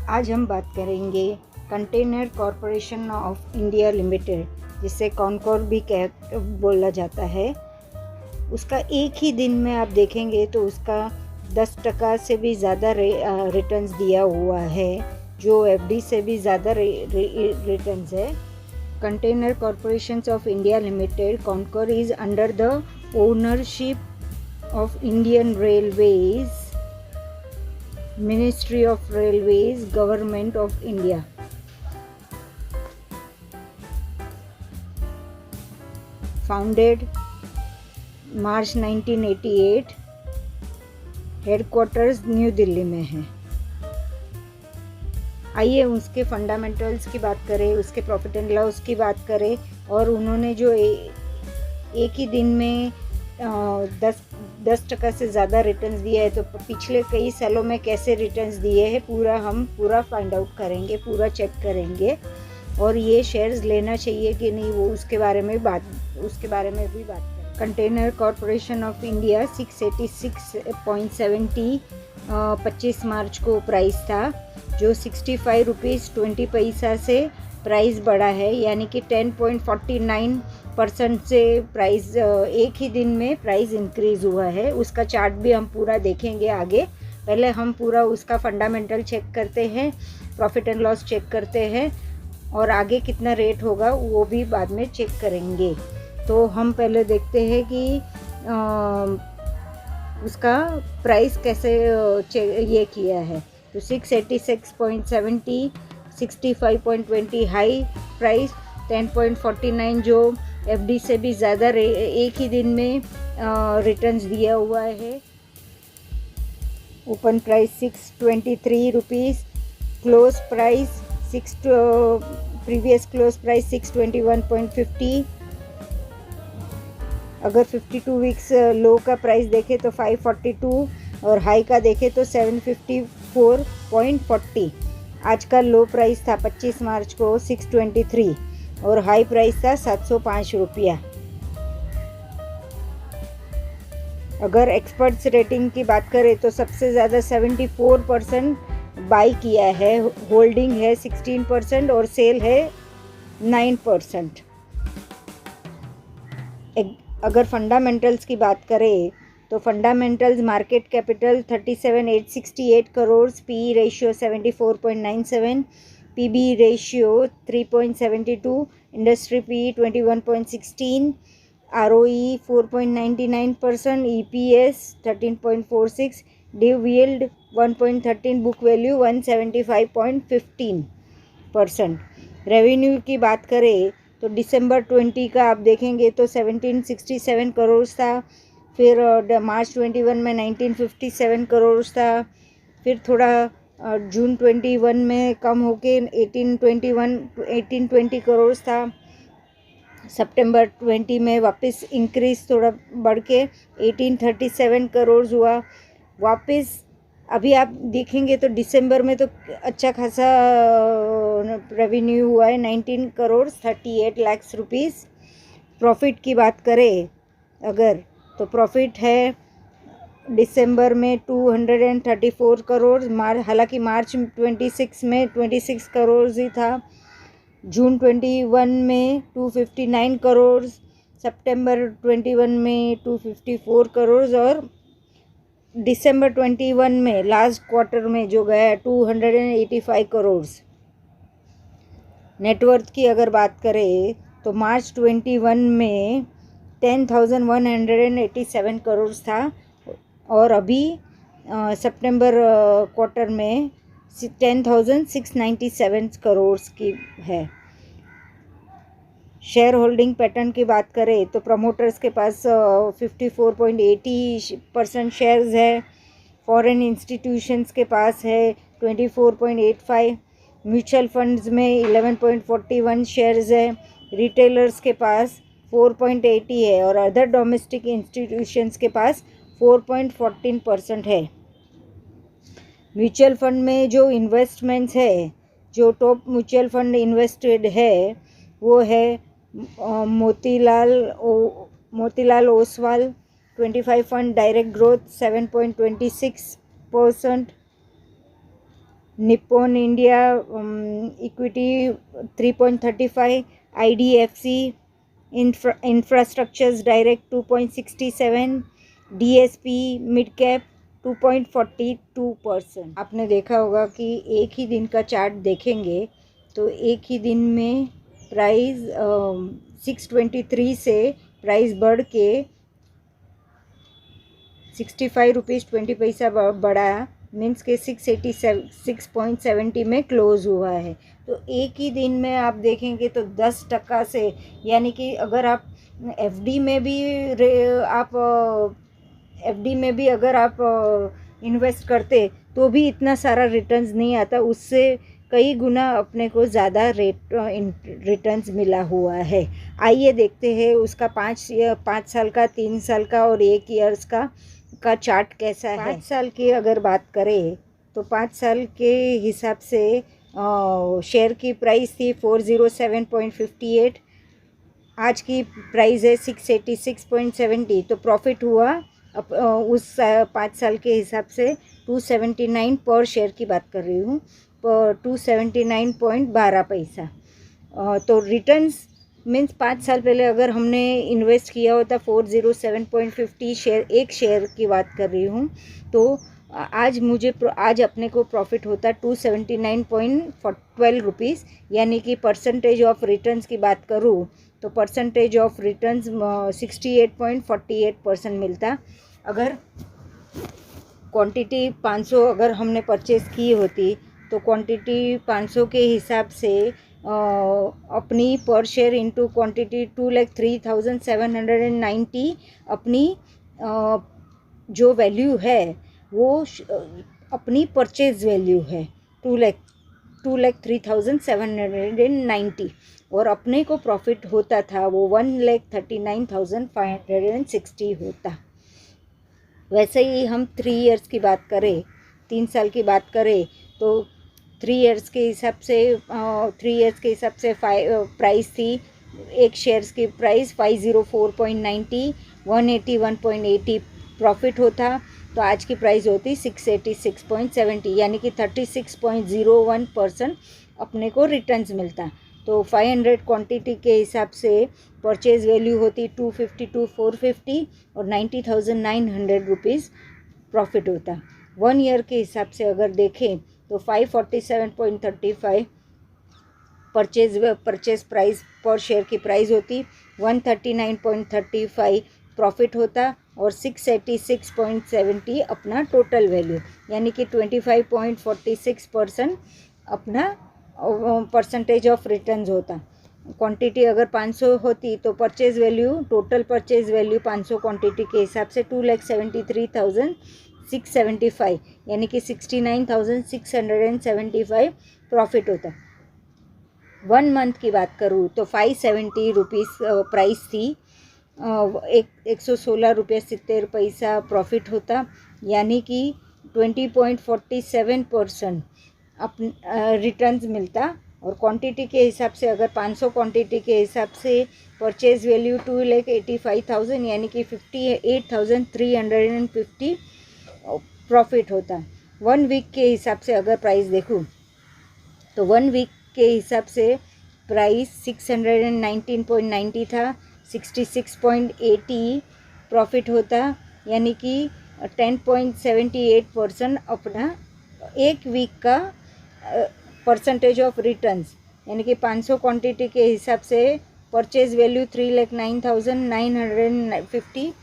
आज हम बात करेंगे container corporation of India limited, जिसे कॉनकोर भी बोला जाता है। उसका एक ही दिन में आप देखेंगे तो उसका 10% से भी ज़्यादा रिटर्न्स दिया हुआ है, जो एफडी से भी ज़्यादा रिटर्न्स है। Container corporation of India limited Concor is under the ownership of Indian railways, Ministry of Railways, Government of India. Founded March 1988, headquarters new Delhi में है। आइए उसके फंडामेंटल्स की बात करें, उसके प्रॉफिट एंड लॉस की बात करें, और उन्होंने जो एक ही दिन में 10% से ज़्यादा रिटर्न्स दिए है, तो पिछले कई सालों में कैसे रिटर्न्स दिए हैं हम पूरा फाइंड आउट करेंगे, पूरा चेक करेंगे। और ये शेयर्स लेना चाहिए कि नहीं, वो उसके बारे में भी बात करें। कंटेनर कॉरपोरेशन ऑफ इंडिया 686.70 25 मार्च को प्राइस था, जो 65 रुपीज़ 20 पैसा से प्राइस बढ़ा है, यानी कि 10.49% से प्राइस एक ही दिन में प्राइस इंक्रीज़ हुआ है। उसका चार्ट भी हम पूरा देखेंगे आगे। पहले हम पूरा उसका फंडामेंटल चेक करते हैं, प्रॉफिट एंड लॉस चेक करते हैं, और आगे कितना रेट होगा वो भी बाद में चेक करेंगे। तो हम पहले देखते हैं कि उसका प्राइस कैसे ये किया है। तो 686.70, 65.20 हाई प्राइस, 10.49 जो एफडी से भी ज़्यादा एक ही दिन में रिटर्न्स दिया हुआ है। Open price 623 rupees, close price previous close price 621.50। अगर 52 वीक्स लो का प्राइस देखें तो 542, और हाई का देखें तो 754.40। आज का लो प्राइस था 25 मार्च को 623, और हाई प्राइस था 705 रुपया। अगर एक्सपर्ट्स रेटिंग की बात करें तो सबसे ज़्यादा 74% बाई किया है, होल्डिंग है 16% और सेल है 9%। अगर फंडामेंटल्स की बात करें तो fundamentals market capital 37,868 crore, P ratio 74.97, PB ratio 3.72, industry P 21.16, ROE 4.99%, EPS 13.46, div yield 1.13, book value 175.15%। Revenue की बात करें तो दिसंबर 20 का आप देखेंगे तो 1767 करोड़ था, फिर मार्च 21 में 1957 करोड़ था, फिर थोड़ा जून 21 में कम होके 1820 करोड़ था, सितंबर 20 में वापस इंक्रीज थोड़ा बढ़ के 1837 करोड़ हुआ वापस। अभी आप देखेंगे तो दिसंबर में तो अच्छा खासा रेवेन्यू हुआ है, 19 करोड़ 38 लाख रुपीज़। प्रॉफिट की बात करें अगर तो प्रॉफिट है दिसंबर में 234 करोड़, हालांकि मार्च 26 में 26 करोड़ ही था, जून 21 में 259 करोड़, सितंबर 21 में 254 करोड़, और दिसंबर 21 में लास्ट क्वार्टर में जो गया 285 करोड़। नेटवर्थ की अगर बात करें तो मार्च 21 में 10,187 करोड़ था, और अभी सितंबर क्वार्टर में 10,697 करोड़ की है। शेयर होल्डिंग पैटर्न की बात करें तो प्रमोटर्स के पास 54.80% शेयर्स है, फॉरेन इंस्टीट्यूशंस के पास है 24.85, म्यूचुअल फंड्स में 11.41 शेयर्स है, रिटेलर्स के पास 4.80 है, और अदर डोमेस्टिक इंस्टीट्यूशंस के पास 4.14% है। म्यूचुअल फंड में जो इन्वेस्टमेंट्स है, जो टॉप म्यूचुअल फंड इन्वेस्टेड है वो है Motilal Oswal 25 fund, direct growth 7.26%, Nippon India equity 3.35, IDFC infrastructures direct 2.67, DSP mid cap 2.42%। आपने देखा होगा कि एक ही दिन का चार्ट देखेंगे तो एक ही दिन में प्राइस 623 से प्राइस बढ़ के 65 रुपीज़ 20 पैसा बढ़ा, मीन्स के 686.70 में क्लोज़ हुआ है। तो एक ही दिन में आप देखेंगे तो 10% से, यानी कि अगर आप एफडी में भी अगर आप इन्वेस्ट करते तो भी इतना सारा रिटर्न्स नहीं आता, उससे कई गुना अपने को ज़्यादा रिटर्न्स मिला हुआ है। आइए देखते हैं उसका 5 साल का, 3 साल का और 1 ईयर्स का चार्ट कैसा है। 5 साल की अगर बात करें तो 5 साल के हिसाब से शेयर की प्राइस थी 407.58, आज की प्राइस है 686.70। तो प्रॉफिट हुआ उस 5 साल के हिसाब से 279 पर शेयर की बात कर रही हूँ, 279.12 पैसा। तो रिटर्न्स मीन्स 5 साल पहले अगर हमने इन्वेस्ट किया होता 407.50 शेयर, एक शेयर की बात कर रही हूँ, तो आज अपने को प्रॉफिट होता 279.12 रुपीज़, यानी कि परसेंटेज ऑफ रिटर्न्स की बात करूँ तो परसेंटेज ऑफ रिटर्न्स 68.48% मिलता। अगर क्वांटिटी 500 अगर हमने परचेज़ की होती तो क्वांटिटी 500 के हिसाब से अपनी पर शेयर इंटू क्वांटिटी 2,03,790 अपनी जो वैल्यू है वो अपनी परचेज वैल्यू है 2,03,790, और अपने को प्रॉफिट होता था वो 1,39,560 होता। वैसे ही हम 3 इयर्स की बात करें, 3 साल की बात करें तो 3 इयर्स के हिसाब से प्राइस थी, एक शेयर्स की प्राइस 504.90, 181.80 प्रॉफिट होता। तो आज की प्राइस होती 686.70, यानी कि 36.01% अपने को रिटर्न्स मिलता। तो 500 क्वांटिटी के हिसाब से परचेज वैल्यू होती 250 और 90,900 रुपीज़ प्रॉफिट होता। 1 ईयर के हिसाब से अगर देखें तो 547.35 परचेज प्राइस पर शेयर की प्राइस होती, 139.35 प्रॉफिट होता और 686.70 अपना टोटल वैल्यू, यानी कि 25.46% अपना परसेंटेज ऑफ रिटर्न्स होता। क्वांटिटी अगर 500 होती तो purchase value, total purchase value 500 quantity के हिसाब से 2,73,675, यानी कि 69,675 प्रॉफिट होता। 1 मंथ की बात करूँ तो 570 रुपीज़ प्राइस थी, 116 रुपये 70 पैसा प्रॉफिट होता, यानी कि 20.47% रिटर्न्स मिलता। और क्वांटिटी के हिसाब से अगर 500 क्वांटिटी के हिसाब से परचेज वैल्यू 2,85,000, यानी कि 58,350 प्रॉफिट होता। 1 वीक के हिसाब से अगर प्राइस देखूँ तो 1 वीक के हिसाब से प्राइस 619.90 था, 66.80 प्रॉफिट होता, यानी कि 10.78% अपना एक वीक का परसेंटेज ऑफ रिटर्न्स, यानी कि 500 क्वांटिटी के हिसाब से परचेज वैल्यू 3,09,950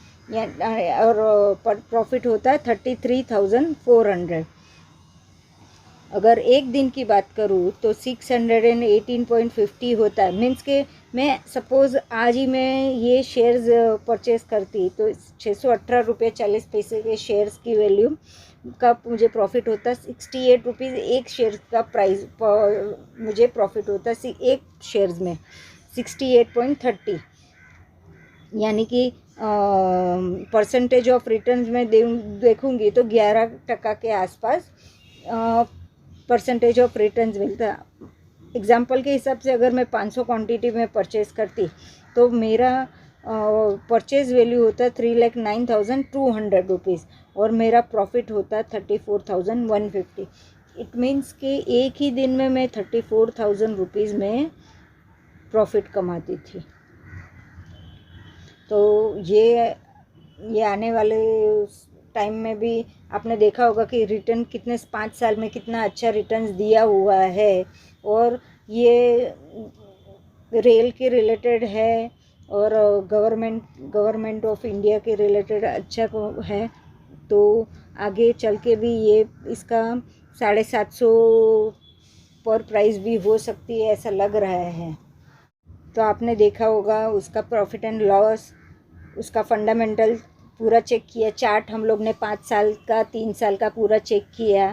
और प्रॉफिट होता है 33,400। अगर एक दिन की बात करूँ तो 618.50 होता है, मीन्स के मैं सपोज़ आज ही मैं ये शेयर्स परचेज़ करती तो 618 रुपये 40 पैसे के शेयर्स की वैल्यू का मुझे प्रॉफिट होता 68 रुपीज़ एक शेयर का प्राइस मुझे प्रॉफिट होता एक शेयर्स में 68.30, यानी कि परसेंटेज ऑफ रिटर्न्स में देखूँगी तो 11% के आसपास परसेंटेज ऑफ रिटर्न्स मिलता। एग्जांपल के हिसाब से अगर मैं 500 क्वांटिटी में परचेज़ करती तो मेरा परचेज़ वैल्यू होता 3,09,200 रुपीज़ और मेरा प्रॉफिट होता 34,150। इट मीन्स कि एक ही दिन में मैं 34,000 रुपीज़ में प्रॉफिट कमाती थी। तो ये आने वाले टाइम में भी आपने देखा होगा कि रिटर्न कितने 5 साल में कितना अच्छा रिटर्न्स दिया हुआ है, और ये रेल के रिलेटेड है और गवर्नमेंट ऑफ इंडिया के रिलेटेड अच्छा है। तो आगे चल के भी ये इसका 750 पर प्राइस भी हो सकती है, ऐसा लग रहा है। तो आपने देखा होगा उसका प्रॉफिट एंड लॉस, उसका फंडामेंटल पूरा चेक किया, चार्ट हम लोग ने 5 साल का 3 साल का पूरा चेक किया।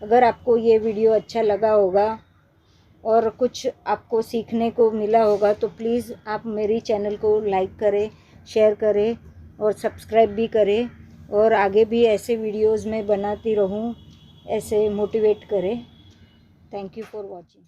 अगर आपको ये वीडियो अच्छा लगा होगा और कुछ आपको सीखने को मिला होगा तो प्लीज़ आप मेरी चैनल को लाइक करें, शेयर करें और सब्सक्राइब भी करें, और आगे भी ऐसे वीडियोज़ में बनाती रहूं, ऐसे मोटिवेट करें। Thank you for watching.